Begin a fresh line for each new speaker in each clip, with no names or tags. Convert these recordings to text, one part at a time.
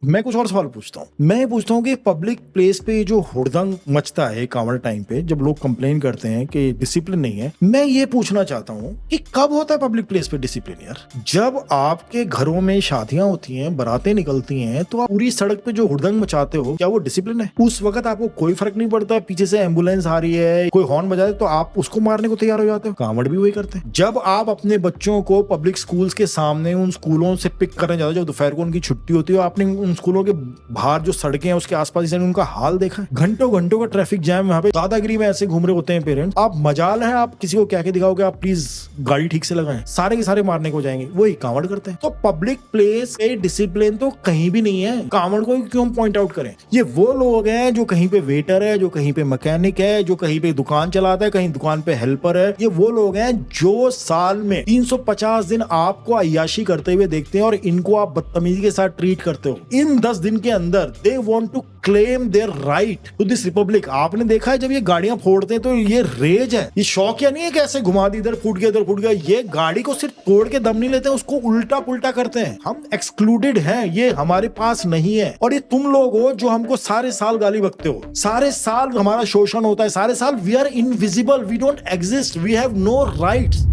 मैं कुछ और सवाल पूछता हूँ। मैं ये पूछता हूँ कि पब्लिक प्लेस पे जो हुड़दंग मचता है कांवड़ टाइम पे, जब लोग कंप्लेन करते हैं कि डिसिप्लिन नहीं है, मैं ये पूछना चाहता हूँ कि कब होता है पब्लिक प्लेस पे डिसिप्लिन यार? जब आपके घरों में शादियां होती हैं, बारातें निकलती हैं, तो आप पूरी सड़क पे जो हुड़दंग मचाते हो, क्या वो डिसिप्लिन है? उस वक्त आपको कोई फर्क नहीं पड़ता, पीछे से एम्बुलेंस आ रही है, कोई हॉर्न बजाए तो आप उसको मारने को तैयार हो जाते हो। कांवड़ भी वही करते हैं। जब आप अपने बच्चों को पब्लिक स्कूल्स के सामने उन स्कूलों से पिक करने जाते हो जब दोपहर को उनकी छुट्टी होती है, आपने उन स्कूलों के बाहर जो सड़कें हैं उसके आसपास उनका हाल देखा है? घंटों घंटों का ट्रैफिक जैम, वहां पे दादागिरी में ऐसे घूम रहे होते हैं पेरेंट्स। आप मजाल है आप किसी को क्या के दिखाओगे आप प्लीज गाड़ी ठीक से लगाएं, सारे के सारे मारने को जाएंगे। वही कांवड़ करते हैं। तो पब्लिक प्लेस पे डिसिप्लिन तो कहीं भी नहीं है। कांवड़ को क्यों पॉइंट आउट करें? ये वो लोग हैं जो कहीं पे वेटर है, जो कहीं पे मैकेनिक है, जो कहीं पे दुकान चलाता है, कहीं दुकान पे हेल्पर है। ये वो लोग हैं जो साल में 350 दिन आपको अय्याशी करते हुए देखते हैं और इनको आप बदतमीजी के साथ ट्रीट करते हो। इन 10 दिन के अंदर they want to claim their right to this republic. आपने देखा है जब ये गाड़ियां फोड़ते हैं तो ये रेज है, ये शौक या नहीं है कि ऐसे घुमा दी, इधर फूट गया, इधर फूट गया। ये गाड़ी को सिर्फ तोड़ के दम नहीं लेते हैं, उसको उल्टा पुल्टा करते हैं। हम एक्सक्लूडेड हैं, ये हमारे पास नहीं है। और ये तुम लोग हो जो हमको सारे साल गाली बकते हो, सारे साल हमारा शोषण होता है, सारे साल we are invisible, we don't exist, we have no rights.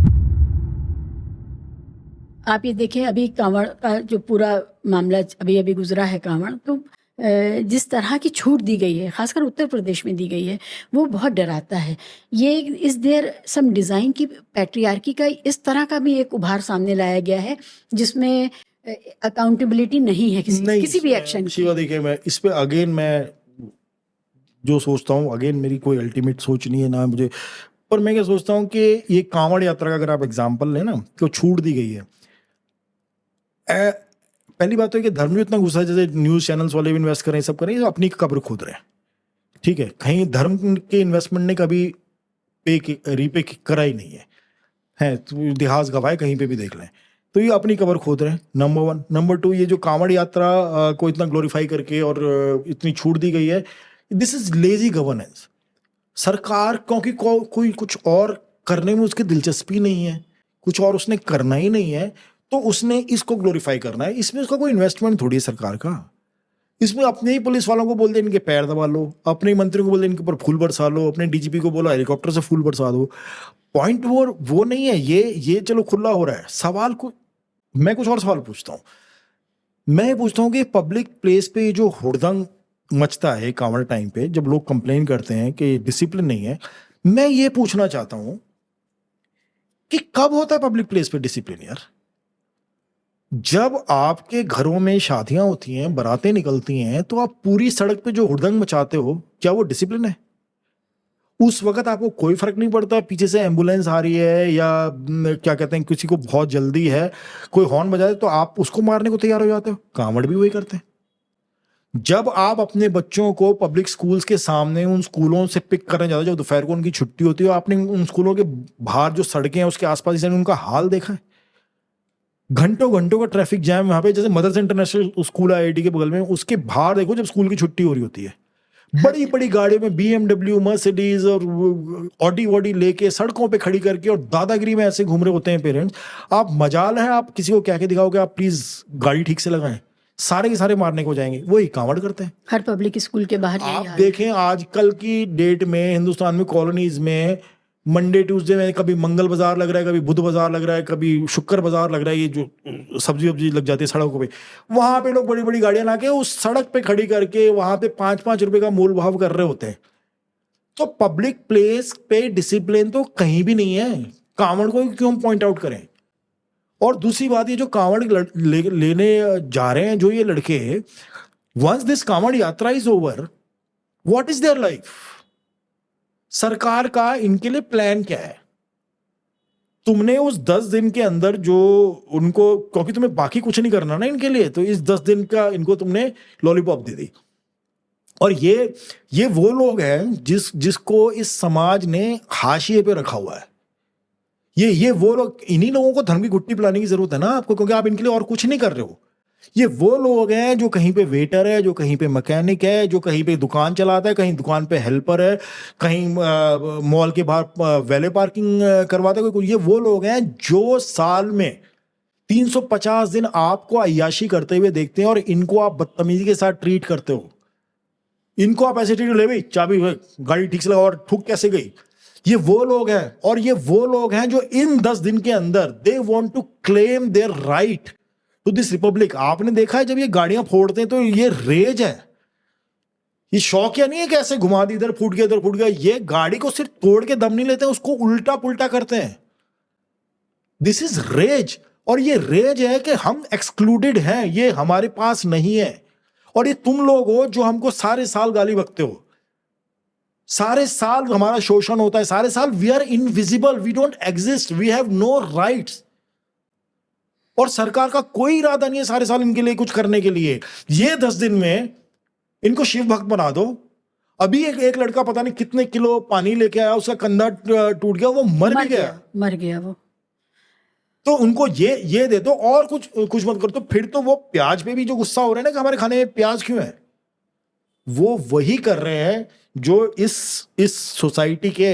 आप ये देखें अभी कांवड़ का जो पूरा मामला अभी अभी गुजरा है कांवड़, तो जिस तरह की छूट दी गई है, खासकर उत्तर प्रदेश में दी गई है, वो बहुत डराता है। ये इस देयर सम डिज़ाइन की पैट्रियार्की का इस तरह का भी एक उभार सामने लाया गया है जिसमें अकाउंटेबिलिटी नहीं है किसी भी एक्शन की।
शिवा देखिए, मैं इस पे अगेन मैं जो सोचता हूँ, अगेन मेरी कोई अल्टीमेट सोच नहीं है ना मुझे, पर मैं क्या सोचता हूँ कि ये कांवड़ यात्रा का अगर आप एग्जाम्पल लें ना, तो छूट दी गई है। पहली बात तो है कि धर्म में इतना गुस्सा है, जैसे न्यूज चैनल्स वाले भी इन्वेस्ट करें, सब करें, अपनी कब्र खोद रहे हैं। ठीक है, कहीं धर्म के इन्वेस्टमेंट ने कभी रीपे करा ही नहीं है तो इतिहास गवाए, कहीं पे भी देख लें। तो ये अपनी कब्र खोद रहे हैं, नंबर वन। नंबर टू, ये जो कांवड़ यात्रा को इतना ग्लोरीफाई करके और इतनी छूट दी गई है, दिस इज लेजी गवर्नेंस। सरकार क्योंकि कोई कुछ और करने में उसकी दिलचस्पी नहीं है, कुछ और उसने करना ही नहीं है, तो उसने इसको ग्लोरीफाई करना है। इसमें उसका कोई इन्वेस्टमेंट थोड़ी है सरकार का। इसमें अपने ही पुलिस वालों को बोल दे इनके पैर दबा लो, अपने ही मंत्रियों को बोल दे इनके ऊपर फूल बरसा लो, अपने डीजीपी को बोलो हेलीकॉप्टर से फूल बरसा दो। पॉइंट वो नहीं है। ये चलो खुला हो रहा है। सवाल को मैं कुछ और सवाल पूछता हूँ। मैं पूछता हूँ कि पब्लिक प्लेस पे जो हुड़दंग मचता है कांवड़ टाइम पे, जब लोग कंप्लेन करते हैं कि डिसिप्लिन नहीं है, मैं ये पूछना चाहता हूँ कि कब होता है पब्लिक प्लेस पे डिसिप्लिन यार? जब आपके घरों में शादियां होती हैं, बारातें निकलती हैं, तो आप पूरी सड़क पे जो हुड़दंग मचाते हो, क्या वो डिसिप्लिन है? उस वक्त आपको कोई फर्क नहीं पड़ता, पीछे से एम्बुलेंस आ रही है या क्या कहते हैं, किसी को बहुत जल्दी है, कोई हॉर्न बजाए तो आप उसको मारने को तैयार हो जाते हो। कांवड़ भी वही करते हैं। जब आप अपने बच्चों को पब्लिक स्कूल्स के सामने उन स्कूलों से पिक करने जाते हो जब दोपहर को उनकी छुट्टी होती है, आपने उन स्कूलों के बाहर जो सड़कें हैं उसके आसपास उनका हाल देखा है? घंटों घंटों का ट्रैफिक जैम, वहां पे जैसे मदर्स इंटरनेशनल स्कूल है आईआईटी के बगल में, उसके बाहर देखो जब स्कूल की छुट्टी हो रही होती है, बड़ी बड़ी गाड़ियों में बीएमडब्ल्यू, मर्सिडीज और ऑडी वॉडी लेके सड़कों पे खड़ी करके और दादागिरी में ऐसे घूम रहे होते हैं पेरेंट्स। आप मजाल है आप किसी को क्या के दिखाओगे आप प्लीज गाड़ी ठीक से लगाएं, सारे के सारे मारने को जाएंगे। वही कांवड़ करते हैं।
हर पब्लिक स्कूल के बाहर यही
आप
हाल है।
देखें आजकल की डेट में हिंदुस्तान में कॉलोनीज में मंडे ट्यूसडे में कभी मंगल बाजार लग रहा है, कभी बुध बाजार लग रहा है, कभी शुक्र बाजार लग रहा है, ये जो सब्जी वब्जी लग जाती है सड़कों पे, वहां पे लोग बड़ी बड़ी गाड़ियां लाके उस सड़क पे खड़ी करके वहां पे 5-5 रुपए का मोल भाव कर रहे होते हैं। तो पब्लिक प्लेस पे डिसिप्लिन तो कहीं भी नहीं है। कांवड़ को क्यों हम पॉइंट आउट करें? और दूसरी बात, ये जो कांवड़ लेने जा रहे हैं जो ये लड़के, वंस दिस कांवड़ यात्रा is over, what is their life? सरकार का इनके लिए प्लान क्या है? तुमने उस 10 दिन के अंदर जो उनको, क्योंकि तुम्हें बाकी कुछ नहीं करना ना इनके लिए, तो इस 10 दिन का इनको तुमने लॉलीपॉप दे दी। और ये वो लोग हैं जिसको इस समाज ने हाशिए पे रखा हुआ है। ये वो लोग, इन्हीं लोगों को धर्म की घुट्टी पिलाने की जरूरत है ना आपको, क्योंकि आप इनके लिए और कुछ नहीं कर रहे हो। ये वो लोग हैं जो कहीं पे वेटर है, जो कहीं पे मैकेनिक है, जो कहीं पे दुकान चलाता है, कहीं दुकान पे हेल्पर है, कहीं मॉल के बाहर वैले पार्किंग करवाता है कोई। ये वो लोग हैं जो साल में 350 दिन आपको अय्याशी करते हुए देखते हैं और इनको आप बदतमीजी के साथ ट्रीट करते हो। इनको आप ऐसे ट्रीट, ले भाई चाबी गाड़ी ठीक से लगा, और ठुक कैसे गई। ये वो लोग हैं, और ये वो लोग हैं जो इन 10 दिन के अंदर they want to claim their right to this republic. आपने देखा है जब ये गाड़ियां फोड़ते हैं तो ये रेज है, ये शौक या नहीं है कि ऐसे घुमा दी, इधर फूट गया इधर फूट गया। ये गाड़ी को सिर्फ तोड़ के दम नहीं लेते हैं, उसको उल्टा पुल्टा करते हैं। This is rage. और ये रेज है कि हम एक्सक्लूडेड हैं, ये हमारे पास नहीं है। और ये तुम लोग हो जो हमको सारे साल गाली बकते हो, सारे साल हमारा शोषण होता है, सारे साल we are invisible, we don't exist, we have no rights. और सरकार का कोई इरादा नहीं है सारे साल इनके लिए कुछ करने के लिए। ये 10 दिन में इनको शिव भक्त बना दो। अभी एक लड़का पता नहीं कितने किलो पानी लेके आया, उसका कंधा टूट गया, वो मर भी गया,
मर गया वो।
तो उनको ये दे दो और कुछ मत करो। तो फिर तो वो प्याज पे भी जो गुस्सा हो रहा है ना कि हमारे खाने में प्याज क्यों है, वो वही कर रहे हैं जो इस सोसाइटी के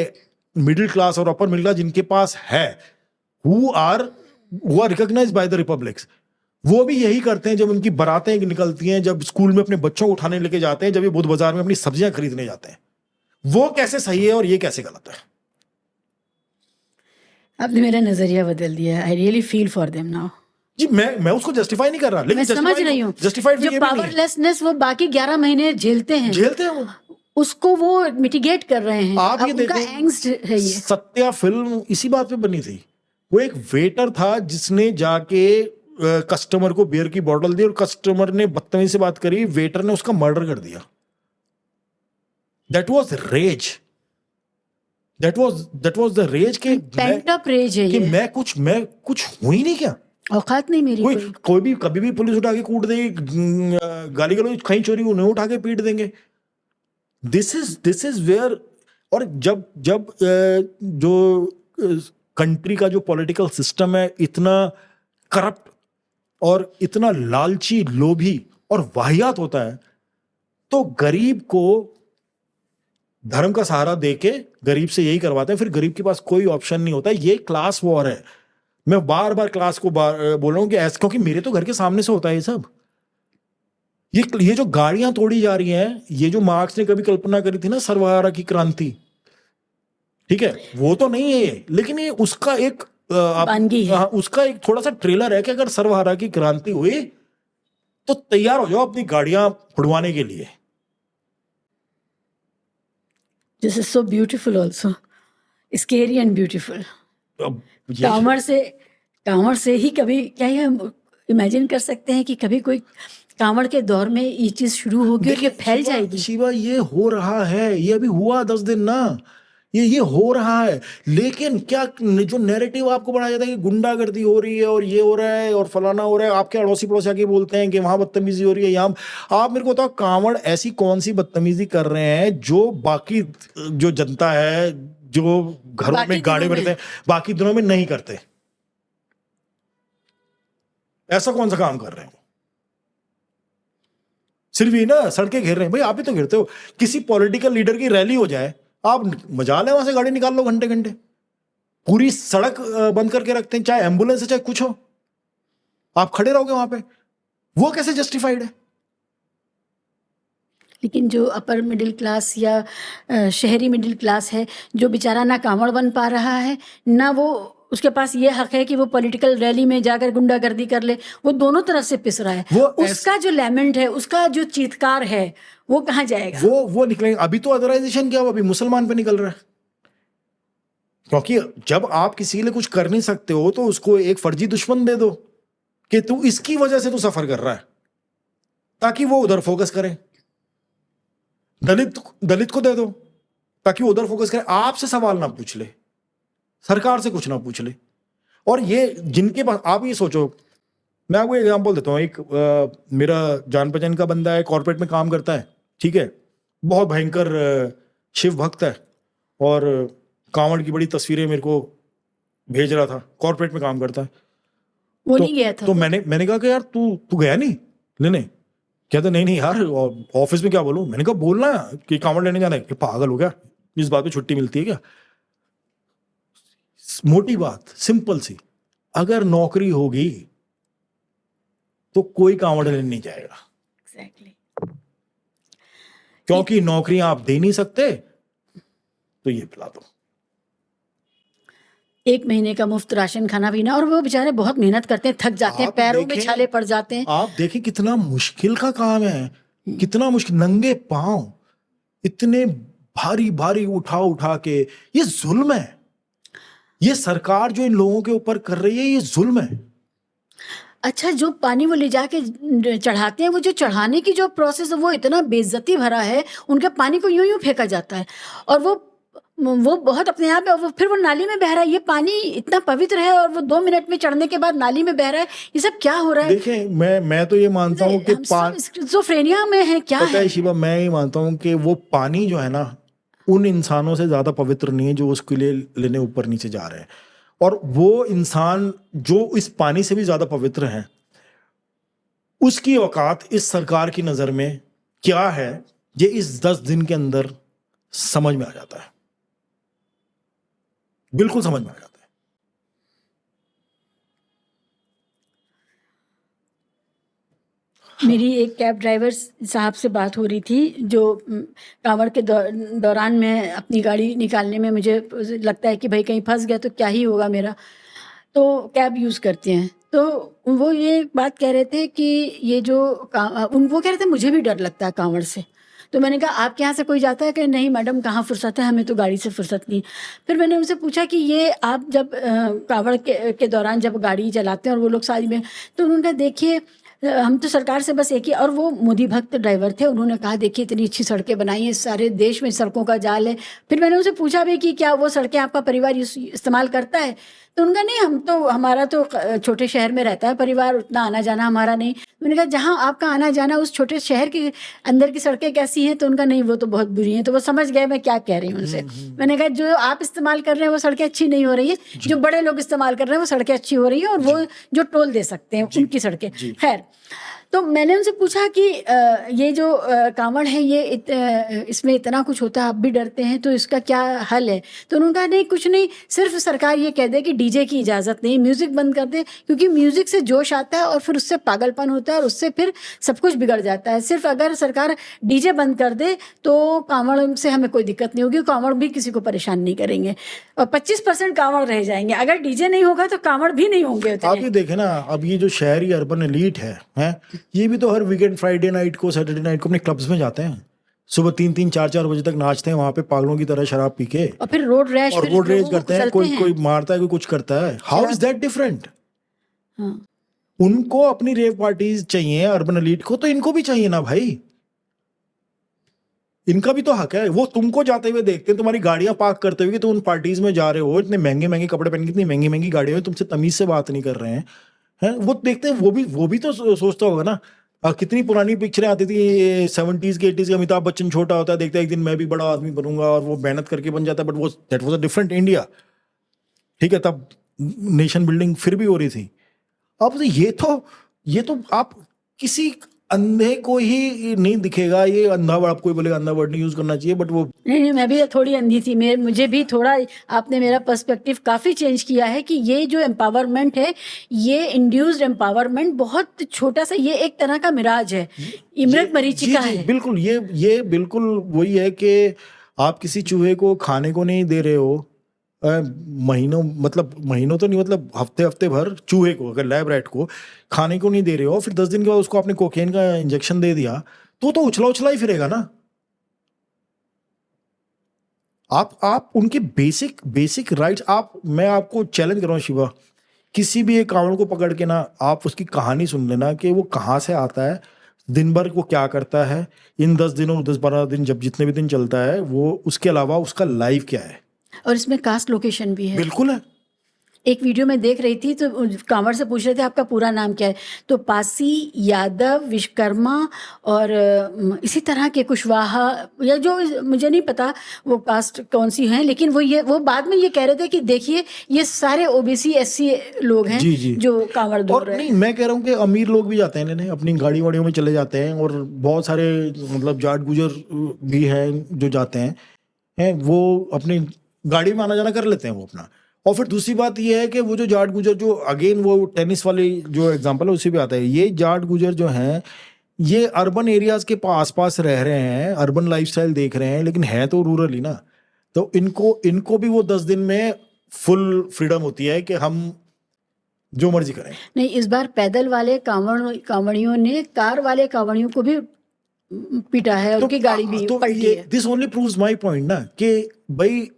मिडिल क्लास और अपर मिडिल क्लास जिनके पास है, who are recognised by the republics, वो भी यही करते हैं। जब उनकी बारातें निकलती हैं, जब स्कूल में अपने बच्चों को उठाने लेके जाते हैं, जब ये बुध बाजार में अपनी सब्जियां खरीदने जाते हैं, वो कैसे सही है और ये कैसे गलत है।
आपने मेरा नजरिया बदल दिया है। I really feel for them now.
जी मैं उसको जस्टिफाई नहीं कर रहा, लेकिन
मैं समझ रही हूँ
जस्टिफाइड
जो पावरलेसनेस वो बाकी 11 महीने झेलते हैं
वो,
उसको वो मिटिगेट कर रहे हैं।
आप ये
उनका एंग्स्ट है ये।
सत्या फिल्म इसी बात पे बनी थी। वो एक वेटर था जिसने जाके कस्टमर को बियर की बोतल दी और कस्टमर ने बदतमीजी से बात करी, वेटर ने उसका मर्डर कर दिया। That was rage, that was the rage के
पेंट अप रेज है
कि
ये।
मैं कुछ हुई नहीं क्या,
औकात नहीं मेरी
कोई भी कभी भी पुलिस उठा के कूट देगी, गाली गलौज कहीं चोरी उन्हें उठा के पीट देंगे। This is where. और जब जो कंट्री का जो पॉलिटिकल सिस्टम है इतना करप्ट और इतना लालची, लोभी और वाहियात होता है, तो गरीब को धर्म का सहारा देके गरीब से यही करवाते हैं। फिर गरीब के पास कोई ऑप्शन नहीं होता। ये क्लास वॉर है। मैं बार बार क्लास को बोल रहा हूं कि ऐसा, क्योंकि मेरे तो घर के सामने से होता है ये सब। ये जो गाड़ियां तोड़ी जा रही हैं, ये जो मार्क्स ने कभी कल्पना करी थी ना सर्वहारा की क्रांति, ठीक है, वो तो नहीं है ये, लेकिन ये उसका एक उसका एक थोड़ा सा ट्रेलर है कि अगर सर्वहारा की क्रांति हुई तो तैयार हो जाओ अपनी गाड़ियां फुड़वाने के लिए।
This is so beautiful also, scary and beautiful. Kanwar से ही कभी क्या ये इमेजिन कर सकते हैं कि कभी कोई कांवड़ के दौर में ये चीज शुरू होगी और ये फैल जाएगी।
शिवा, ये हो रहा है, ये अभी हुआ 10 दिन ना, ये हो रहा है। लेकिन क्या जो नैरेटिव आपको बनाया जाता है कि गुंडागर्दी हो रही है और ये हो रहा है और फलाना हो रहा है, आपके अड़ोसी पड़ोसी आके बोलते हैं कि वहां बदतमीजी हो रही है, यहाँ। आप मेरे को बताओ, कांवड़ ऐसी कौन सी बदतमीजी कर रहे हैं जो बाकी जो जनता है, जो घरों में गाड़े भरते हैं, बाकी दिनों में नहीं करते? ऐसा कौन सा काम कर रहे हैं? सिर्फ ये ना सड़कें घेर रहे हैं। भाई आप भी तो घेरते हो। किसी पॉलिटिकल लीडर की रैली हो जाए, आप मजाल है वहां से गाड़ी निकाल लो घंटे घंटे, पूरी सड़क बंद करके रखते हैं, चाहे एम्बुलेंस है चाहे कुछ हो, आप खड़े रहोगे वहां पे। वो कैसे जस्टिफाइड है?
लेकिन जो अपर मिडिल क्लास या शहरी मिडिल क्लास है, जो बेचारा ना कांवड़ बन पा रहा है, ना वो उसके पास ये हक है कि वो पॉलिटिकल रैली में जाकर गुंडागर्दी कर ले, वो दोनों तरफ से पिस रहा है। उसका जो लैमेंट है, उसका जो चीत्कार है, वो कहाँ जाएगा? वो
निकलेंगे। अभी तो अदराइजेशन क्या हुआ, अभी मुसलमान पे निकल रहा है। क्योंकि जब आप किसी के लिए कुछ कर नहीं सकते हो तो उसको एक फर्जी दुश्मन दे दो कि तू इसकी वजह से तू सफर कर रहा है, ताकि वो उधर फोकस करे। दलित को दे दो ताकि वो उधर फोकस करे, आपसे सवाल ना पूछ ले, सरकार से कुछ ना पूछ ले। और ये जिनके पास, आप ये सोचो, मैं आपको एग्जांपल देता हूँ। एक मेरा जान पहचान का बंदा है, कॉर्पोरेट में काम करता है, ठीक है, बहुत भयंकर शिव भक्त है, और कांवड़ की बड़ी तस्वीरें मेरे को भेज रहा था। कॉर्पोरेट में काम करता है,
वो नहीं गया था।
तो मैंने कहा कि यार तू गया नहीं लेने? कहता नहीं यार, ऑफिस में क्या बोलूं? मैंने कहा बोलना कि कांवड़ लेने जाना है। कि पागल हो गया, इस बात पे छुट्टी मिलती है क्या? मोटी बात, सिंपल सी, अगर नौकरी होगी तो कोई कांवड़ लेने नहीं जाएगा,
एग्जैक्टली।
क्योंकि नौकरियां आप दे नहीं सकते, तो ये पिला दो।
1 महीने का मुफ्त राशन खाना पीना, और वो बेचारे बहुत मेहनत करते हैं, थक जाते हैं,
आप
पैरों में
देखें-
छाले पड़ जाते हैं।
आप देखें कितना मुश्किल का काम है, कितना मुश्किल, नंगे पांव इतने भारी भारी उठा के, ये जुल्म है। ये सरकार जो इन लोगों के ऊपर कर रही है, ये जुल्म है।
अच्छा, जो पानी वो ले जाके चढ़ाते हैं, वो जो चढ़ाने की जो प्रोसेस है वो इतना बेइज्जती भरा है, उनके पानी को यूं यूं फेंका जाता है, और वो बहुत अपने आप है, और फिर वो नाली में बह रहा है। ये पानी इतना पवित्र है और वो 2 मिनट में चढ़ने के बाद नाली में बह रहा है। ये सब क्या हो रहा है?
देखें, मैं तो ये मानता हूँ कि
स्किज़ोफ्रेनिया में है क्या
पता
है?
है शिवा, मैं ये मानता हूँ कि वो पानी जो है ना, उन इंसानों से ज्यादा पवित्र नहीं है जो उसके लिए लेने ऊपर नीचे जा रहे हैं, और वो इंसान जो इस पानी से भी ज्यादा पवित्र है, उसकी औकात इस सरकार की नजर में क्या है, ये इस 10 दिन के अंदर समझ में आ जाता है, बिल्कुल समझ में आ जाता है।
मेरी एक कैब ड्राइवर साहब से बात हो रही थी, जो कांवड़ के दौरान में अपनी गाड़ी निकालने में मुझे लगता है कि भाई कहीं फंस गया तो क्या ही होगा मेरा, तो कैब यूज़ करते हैं। तो वो ये बात कह रहे थे कि ये जो वो कह रहे थे मुझे भी डर लगता है कांवड़ से। तो मैंने कहा आपके यहाँ से कोई जाता है? कि नहीं मैडम, कहाँ फुर्सत है, हमें तो गाड़ी से फुर्सत नहीं। फिर मैंने उनसे पूछा कि ये आप जब कांवड़ के दौरान जब गाड़ी चलाते हैं और वो लोग साथ में, तो उन्होंने कहा देखिए हम तो सरकार से बस एक ही, और वो मोदी भक्त ड्राइवर थे, उन्होंने कहा देखिए इतनी अच्छी सड़कें बनाई हैं, सारे देश में सड़कों का जाल है। फिर मैंने उनसे पूछा भी कि क्या वो सड़कें आपका परिवार इस्तेमाल करता है? तो उनका नहीं, हमारा तो छोटे शहर में रहता है परिवार, उतना आना जाना हमारा नहीं। मैंने कहा जहाँ आपका आना जाना उस छोटे शहर के अंदर की सड़कें कैसी हैं? तो उनका नहीं, वो तो बहुत बुरी हैं। तो वो समझ गए मैं क्या कह रही हूँ उनसे। मैंने कहा जो आप इस्तेमाल कर रहे हैं वो सड़कें अच्छी नहीं हो रही है, जो बड़े लोग इस्तेमाल कर रहे हैं वो सड़कें अच्छी हो रही है, और वो जो टोल दे सकते हैं उनकी सड़कें। खैर, तो मैंने उनसे पूछा कि ये जो कांवड़ है, ये इसमें इतना कुछ होता है, आप भी डरते हैं, तो इसका क्या हल है? तो उन्होंने कहा नहीं कुछ नहीं, सिर्फ सरकार ये कह दे कि डीजे की इजाज़त नहीं, म्यूज़िक बंद कर दे, क्योंकि म्यूज़िक से जोश आता है और फिर उससे पागलपन होता है और उससे फिर सब कुछ बिगड़ जाता है। सिर्फ अगर सरकार डीजे बंद कर दे तो कांवड़ से हमें कोई दिक्कत नहीं होगी, कांवड़ भी किसी को परेशान नहीं करेंगे, और 25% कांवड़ रह जाएंगे। अगर डीजे नहीं होगा तो कांवड़ भी नहीं होंगे।
आप ये देखें ना, अब ये जो शहरी अर्बन एलीट है, ये भी तो हर वीकेंड फ्राइडे नाइट को, सैटरडे नाइट को अपने क्लब्स में जाते हैं, सुबह 3-3, 4-4 बजे तक नाचते हैं वहां पे पागलों की तरह शराब पी के,
और फिर रोड रैश
करते हैं। कोई मारता है, कोई कुछ करता है। How is that different? उनको अपनी रेव पार्टीज चाहिए अर्बन एलीट को, तो इनको भी चाहिए ना भाई, इनका भी तो हक है। वो तुमको जाते हुए देखते हैं, तुम्हारी गाड़ियां पार्क करते हुए कि तुम उन पार्टीज में जा रहे हो, इतने महंगे महंगे कपड़े पहन के, इतनी महंगी महंगी गाड़ियों में, तुमसे तमीज से बात नहीं कर रहे हैं, वो देखते हैं। वो भी तो सोचता होगा ना। कितनी पुरानी पिक्चरें आती थी 70s की 80s की, अमिताभ बच्चन छोटा होता है, देखता है एक दिन मैं भी बड़ा आदमी बनूंगा, और वो मेहनत करके बन जाता है, बट वो that was a different India. ठीक है, तब नेशन बिल्डिंग फिर भी हो रही थी। अब ये तो आप किसी अंधे को ही नहीं दिखेगा ये अंधा वर्ड। कोई बोलेगा अंधा वर्ड नहीं यूज करना चाहिए, बट वो
नहीं, मैं भी थोड़ी अंधी थी, मुझे भी थोड़ा आपने मेरा पर्सपेक्टिव काफ़ी चेंज किया है कि ये जो एम्पावरमेंट है, ये इंड्यूस्ड एम्पावरमेंट बहुत छोटा सा, ये एक तरह का मिराज है, इमरत मरीचिका है।
बिल्कुल, ये बिल्कुल वही है कि आप किसी चूहे को खाने को नहीं दे रहे हो महीनों तो नहीं, मतलब हफ्ते भर चूहे को, अगर लैब रैट को खाने को नहीं दे रहे हो, फिर 10 दिन के बाद उसको आपने कोकेन का इंजेक्शन दे दिया, तो उछला ही फिरेगा ना। आप उनके बेसिक राइट्स, मैं आपको चैलेंज कर रहा हूँ शिवा, किसी भी एक कावड़ को पकड़ के ना आप उसकी कहानी सुन लेना कि वो कहाँ से आता है, दिन भर वो क्या करता है, इन 10 दिनों 10-12 दिन जब जितने भी दिन चलता है वो, उसके अलावा उसका लाइफ क्या है।
और इसमें कास्ट लोकेशन भी है।
बिल्कुल है।
एक वीडियो में देख रही थी तो कांवड़ से पूछ रहे थे आपका पूरा नाम क्या है, तो पासी, यादव, विश्वकर्मा और इसी तरह के कुशवाहा, या जो मुझे नहीं पता वो कास्ट कौन सी हैं, लेकिन वो बाद में ये कह रहे थे कि देखिए ये सारे ओबीसी एससी लोग हैं
जी।
जो कांवड़ दौड़ रहे हैं।
नहीं, मैं कह रहा हूँ कि अमीर लोग भी जाते हैं, अपनी गाड़ी वाड़ियों में चले जाते हैं, और बहुत सारे मतलब जाट गुजर भी हैं जो जाते हैं, वो अपनी गाड़ी में आना जाना कर लेते हैं वो अपना, और फिर दूसरी बात ये है कि वो जो जाट गुजर, जो अगेन वो टेनिस वाली जो एग्जांपल है उसी पे आता है, ये जाट गुजर जो हैं ये अर्बन एरियाज के आसपास रह रहे हैं, अर्बन लाइफस्टाइल देख रहे हैं, लेकिन है तो रूरल ही ना। तो इनको भी वो 10 दिन में फुल फ्रीडम होती है कि हम जो मर्जी करें।
नहीं, इस बार पैदल वाले कांवड़ियों ने कार वाले कांवड़ियों को भी पीटा है, उनकी गाड़ी भी पलटी है।
This only proves my point ना कि भाई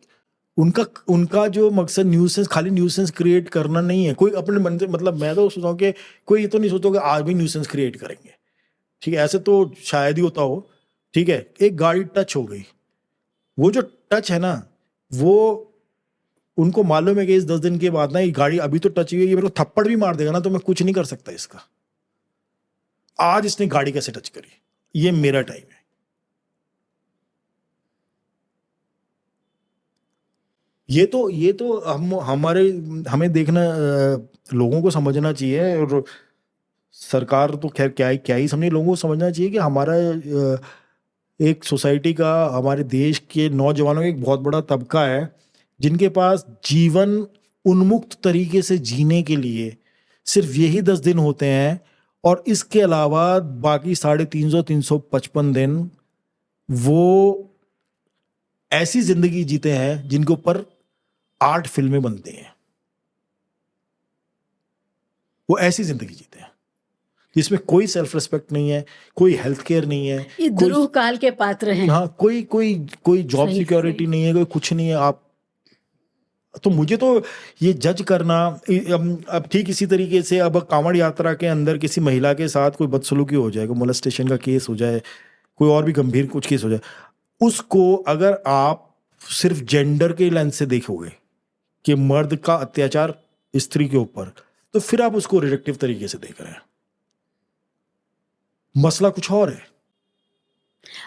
उनका जो मकसद न्यूसेंस, खाली न्यूसेंस क्रिएट करना नहीं है। कोई अपने मन से, मतलब मैं तो सोचता हूँ कि कोई ये तो नहीं सोचता कि आज भी न्यूसेंस क्रिएट करेंगे, ठीक है, ऐसे तो शायद ही होता हो, ठीक है। एक गाड़ी टच हो गई, वो जो टच है ना, वो उनको मालूम है कि इस 10 दिन के बाद ना ये गाड़ी अभी तो टच हुई है, ये मेरे को थप्पड़ भी मार देगा ना तो मैं कुछ नहीं कर सकता इसका। आज इसने गाड़ी कैसे टच करी, ये मेरा टाइम है। ये तो हमें देखना, लोगों को समझना चाहिए, और सरकार तो खैर क्या ही समझे, लोगों को समझना चाहिए कि हमारा एक सोसाइटी का, हमारे देश के नौजवानों का एक बहुत बड़ा तबका है जिनके पास जीवन उन्मुक्त तरीके से जीने के लिए सिर्फ यही 10 दिन होते हैं, और इसके अलावा बाकी 355 दिन वो ऐसी जिंदगी जीते हैं जिनके ऊपर 8 फिल्में बनती हैं। वो ऐसी जिंदगी जीते हैं जिसमें कोई सेल्फ रिस्पेक्ट नहीं है, कोई हेल्थ केयर नहीं है,
ये दुरूह काल के पात्र हैं।
हाँ, कोई जॉब
सही,
सिक्योरिटी नहीं है, कोई कुछ नहीं है। आप तो मुझे तो ये जज करना, अब ठीक इसी तरीके से अब कांवड़ यात्रा के अंदर किसी महिला के साथ कोई बदसलूकी हो जाए, कोई मोलेस्टेशन का केस हो जाए, कोई और भी गंभीर कुछ केस हो जाए, उसको अगर आप सिर्फ जेंडर के लेंस से देखोगे कि मर्द का अत्याचार स्त्री के ऊपर, तो फिर आप उसको रिडक्टिव तरीके से देख रहे हैं। मसला कुछ और है।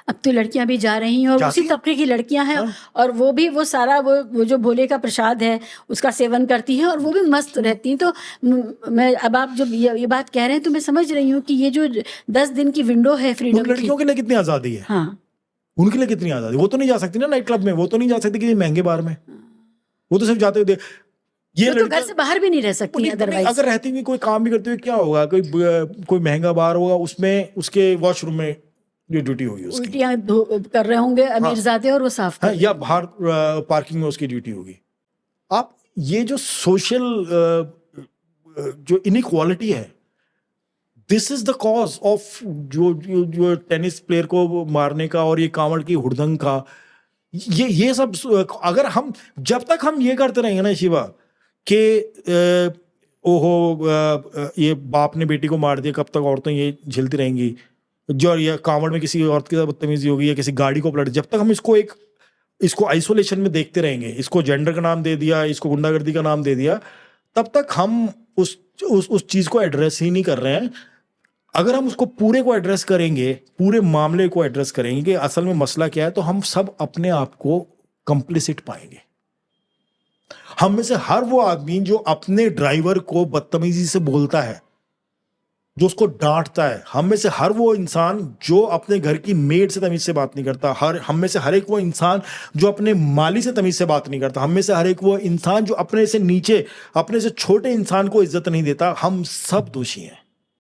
अब तो लड़कियां भी जा रही हैं, और
जाती
उसी
हैं।
तबके की लड़कियां हैं,
हाँ।
और वो भी वो सारा वो जो भोले का प्रसाद है उसका सेवन करती हैं, और वो भी मस्त रहती हैं। तो मैं अब आप जब ये बात कह रहे हैं तो मैं समझ रही हूँ कि ये जो 10 दिन की विंडो है
उन
फ्रीडम की,
लड़कियों के लिए कितनी आजादी है,
हाँ,
उनके लिए कितनी आजादी। वो तो नहीं जा सकती ना नाइट क्लब में, वो तो नहीं जा सकती किसी महंगे बार में, वो तो सिर्फ जाते हुए ये
तो घर से बाहर भी नहीं रह सकती अदरवाइज।
अगर रहती हुई कोई काम भी करते हुए क्या होगा, कोई महंगा बार होगा, उसमें उसके वॉशरूम में जो ड्यूटी होगी उसकी,
उल्टियां कर रहे होंगे अमीरजादे, और वो साफ कर
हाँ, या बाहर पार्किंग में उसकी ड्यूटी होगी। आप ये जो सोशल जो इनइक्वालिटी है, this is the cause of जो टेनिस प्लेयर को मारने का और ये कांवड़ की हुड़दंग का, ये सब। अगर हम जब तक हम ये करते रहेंगे ना शिवा कि ये बाप ने बेटी को मार दिया, कब तक औरतें ये झेलती रहेंगी, जो या कांवड़ में किसी औरत के साथ बदतमीजी होगी या किसी गाड़ी को पलट, जब तक हम इसको आइसोलेशन में देखते रहेंगे, इसको जेंडर का नाम दे दिया, इसको गुंडागर्दी का नाम दे दिया, तब तक हम उस चीज को एड्रेस ही नहीं कर रहे हैं। अगर हम उसको पूरे को एड्रेस करेंगे, पूरे मामले को एड्रेस करेंगे कि असल में मसला क्या है, तो हम सब अपने आप को कंप्लिसिट पाएंगे। हम में से हर वो आदमी जो अपने ड्राइवर को बदतमीजी से बोलता है, जो उसको डांटता है, हम में से हर वो इंसान जो अपने घर की मेड से तमीज से बात नहीं करता, हम में से हर एक वो इंसान जो अपने माली से तमीज से बात नहीं करता, हम में से हर एक वो इंसान जो अपने से नीचे, अपने से छोटे इंसान को इज्जत नहीं देता, हम सब दोषी हैं।